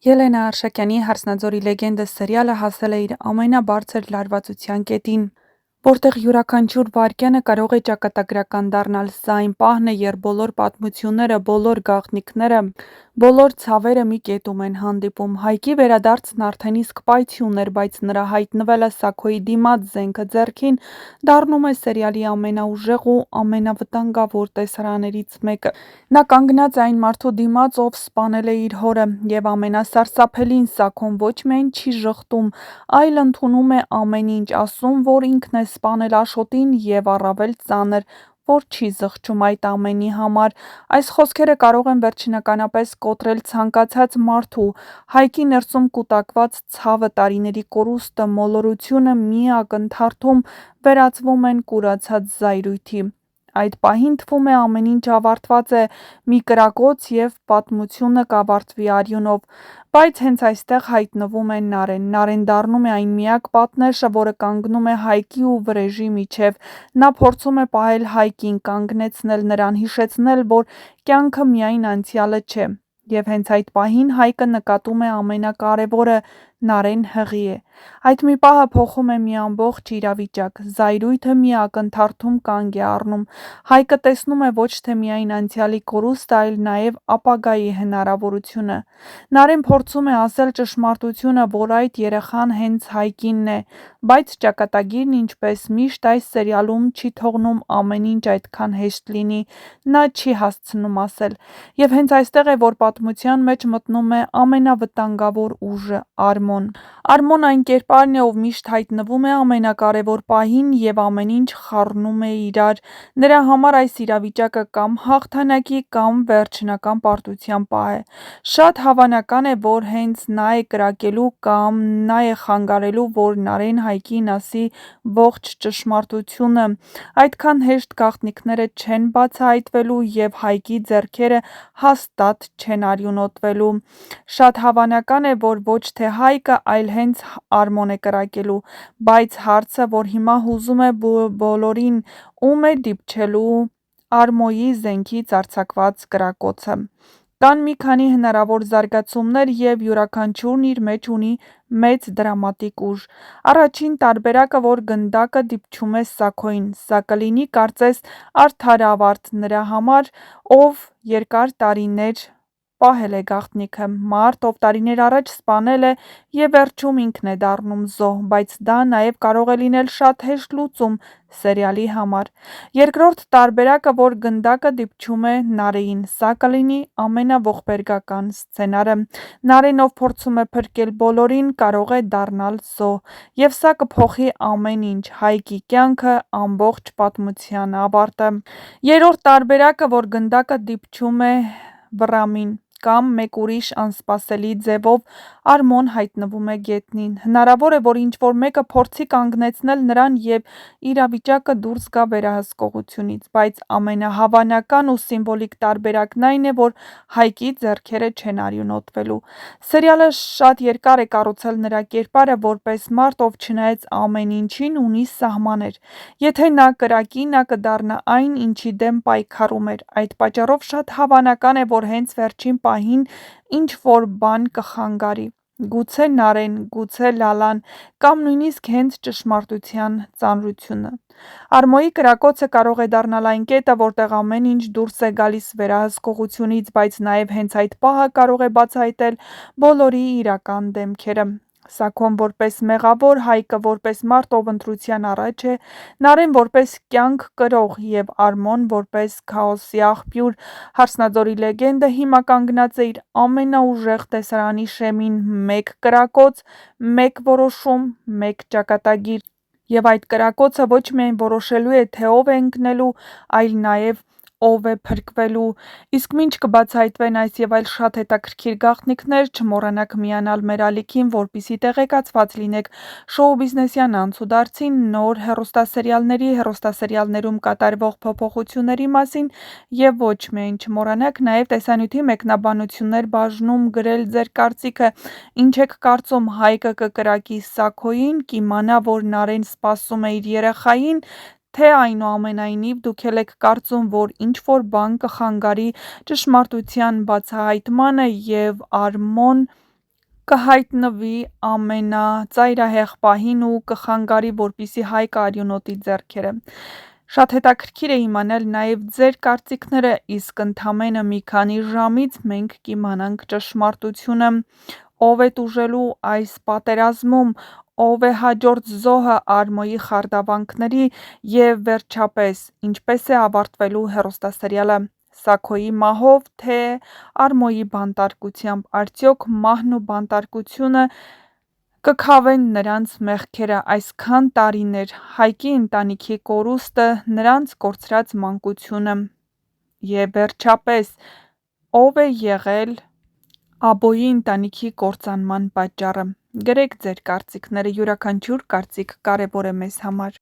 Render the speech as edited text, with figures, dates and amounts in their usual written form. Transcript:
Ելենա Արշակյանի «Հարսնաձորի լեգենդը» սերիալը հասել է իր ամենաբարձր լարվածության կետին, որտեղ յուրաքանչյուր վայրկյանը կարող է ճակատագրական դառնալ։ Սա այն պահն է, երբ բոլոր պատմությունները, բոլոր գաղտնիքները, բոլոր ցավերը մի կետում են հանդիպում։ Հայկի վերադարձն արդեն իսկ պայթյուն էր, բայց նրա հայտնվելը Սաքոյի դիմաց զենքը ձեռքին դառնում է սերիալի ամենաուժեղ ու ամենավտանգավոր տեսարաներից մեկը։ Նա կանգնած է այն մարդու դիմաց, ով սպանել է իր հորը, եւ ամենասարսափելին, Սաքոն ոչ միայն չի ժխտում, այլ ընդունում է ամեն ինչ, ասում, որ ինքն է սպանել Աշոտին եւ առավել ծանր, որ չի զղջում այդ ամենի համար։ Այս խոսքերը կարող են վերջնականապես կոտրել ցանկացած մարդու։ Հայկի ներսում կուտակված ցավը, տարիների կորուստը, մոլորությունը մի ակնթարթում վերածվում են կուրացած զայրույթի։ Այդ պահին թվում է ամեն ինչ ավարտված է, մի կրակոց եւ պատմությունը կավարտվի արյունով։ Բայց հենց այստեղ հայտնվում է Նարեն։ Նարեն դառնում է այն միակ պատնեշը, որը կանգնում է Հայկի ու Վրեժի միջև։ Նա փորձում է պահել Հայկին, կանգնեցնել նրան, հիշեցնել, որ կյանքը միայն անցյալը չէ։ Եվ հենց այդ պահին Հայկը նկատում է ամենակարևորը՝ Նարեն հղի է։ Այդ մի պահը փոխում է մի ամբողջ իրավիճակ։ Զայրույթը մի ակնթարթում կանգ է առնում։ Հայկը տեսնում է ոչ թե միայն անցյալի կորուստը, այլ նաև ապագայի հնարավորությունը։ Նարեն փորձում է ասել ճշմարտությունը, որ այդ երեխան հենց Հայկինն է, բայց ճակատագիրն, ինչպես միշտ այս սերիալում, չի թողնում ամեն ինչ այդքան հեշտ լինի։ Նա չի հասցնում ասել։ Եվ հենց այստեղ է, որ պատմության մեջ մտնում է ամենավտանգավոր ուժը՝ Արմոն։ Արմոն այն կերպարն է, ով միշտ հայտնվում է ամենակարևոր պահին եւ ամեն ինչ խառնում է իրար։ Նրա համար այս իրավիճակը կամ հաղթանակի, կամ վերջնական պարտության պահ է։ Շատ հավանական է, որ հենց նա է կրակելու կամ նա է խանգարելու, որ Նարեն Հայկին ասի ողջ ճշմարտությունը։ Այդքան հեշտ գաղտնիքները չեն բացահայտվելու եւ Հայկի ձեռքերը հաստատ չեն արյունոտվելու։ Շատ հավանական է, որ ոչ թե Հայկը, այլ հենց Արմոն է կրակելու, բայց հարցը, որ հիմա հուզում է բոլորին, ում է դիպչելու Արմոյի զենքից արձակված կրակոցը։ Կան մի քանի հնարավոր զարգացումներ եւ յուրաքանչյուրն իր մեջ ունի մեծ դրամատիկ ուժ։ Առաջին տարբերակը, որ գնդակը դիպչում է Սաքոյին, սա կլինի կարծես արդար ավարտ նրա համար, ով երկար տարիներ պահել է գաղտնիքը, մարդ, ով տարիներ առաջ սպանել է եւ վերջում ինքն է դառնում զոհ, բայց դա նաեւ կարող է լինել շատ հեշտ լուծում սերիալի համար։ Երկրորդ տարբերակը, որ գնդակը դիպչում է Նարեին, սա կլինի ամենաողբերգական սցենարը։ Նարեն, ով փորձում է փրկել բոլորին, կարող է դառնալ զոհ, եւ սա կփոխի ամեն ինչ՝ Հայկի կյանքը, ամբողջ պատմության ավարտը։ Երրորդ տարբերակը, որ գնդակը դիպչում է Վռամին, կամ մեկ ուրիշ անսպասելի ձևով Արմոն հայտնվում է գետնին։ Հնարավոր է, որ ինչ-որ մեկը փորձի կանգնեցնել նրան եւ իրավիճակը դուրս գա վերահսկողությունից, բայց ամենահավանական ու սիմվոլիկ տարբերակն այն է, որ Հայկի ձեռքերը չեն արյունոտվելու։ Սերիալը շատ երկար է կառուցել նրա կերպարը որպես մարդ, ով չնայած ամեն ինչին ունի սահմաններ։ Եթե նա կրակի, նա կդառնա այն, ինչի դեմ պայքարում էր։ Այդ պատճառով շատ հավանական է, որ հենց վերջին պահին ինչ-որ բան կխանգարի։ Գուցե Նարեն, գուցե Լալան, կամ նույնիսկ հենց ճշմարտության ծանրությունը։ Արմոյի կրակոցը կարող է դառնալ այն կետը, որտեղ ամեն ինչ դուրս է գալիս վերահսկողությունից, բայց նաև հենց այդ պահը կարող է բացահայտել բոլորի իրական դեմքերը։ Սաքոն որպես մեղավոր, Հայկը որպես մարդ, ով ընտրության առաջ է, Նարեն որպես կյանք կրող եւ Արմոն որպես քաոսի աղբյուր։ Հարսնաձորի լեգենդը հիմա կանգնած է իր ամենաուժեղ տեսարանի շեմին՝ մեկ կրակոց, մեկ որոշում, մեկ ճակատագիր։ Եվ այդ կրակոցը ոչ միայն որոշելու է, թե ով է ընկնելու, այլ նաև ով է փրկվելու։ Իսկ մինչ կբացահայտվեն այս եւ այլ շատ հետաքրքիր գաղտնիքներ, չմոռանաք միանալ մեր ալիքին, որպեսզի տեղեկացված լինեք շոու բիզնեսյան անցուդարձի, նոր հեռուստասերիալների, հեռուստասերիալներում կատարվող փոփոխությունների մասին եւ ոչ միայն չմոռանաք նաեւ տեսանյութի մեկնաբանություններ բաժնում գրել ձեր կարծիքը, ինչ եք կարծում, Հայկը կկրակի Սաքոյին, կիմանա, որ Նարեն սպասում է իր երեխային, թե այնուամենայնիվ դուք էլ եք կարծում, որ ինչ-որ բան կխանգարի ճշմարտության բացահայտմանը եւ Արմոն կհայտնվի ամենածայրահեղ պահին ու կխանգարի, որպեսզի Հայկը արյունոտի ձեռքերը։ Շատ հետաքրքիր է իմանալ նաև ձեր կարծիքները, իսկ ընդամենը մի քանի ժամից մենք կիմանանք ճշմարտությունը, ով է տուժելու այս պատերազմում, ով է հաջորդ զոհը Արմոյի խարդավանքների և վերջապես ինչպես է ավարտվելու հեռուստասերիալը Սաքոյի մահով, թե Արմոյի բանտարկությամբ, արդյոք մահն ու բանտարկությունը կքավեն նրանց մեղքերը այսքան տարիներ, Հայկի ընտանիքի կորուստը, նրանց կորցրած մանկությունը և վերջապես ով է եղել Աբոյի ընտանիքի կործանման պատճառը։ Գրեք ձեր կարծիքները, յուրաքանչյուր կարծիք կարևոր է մեզ համար։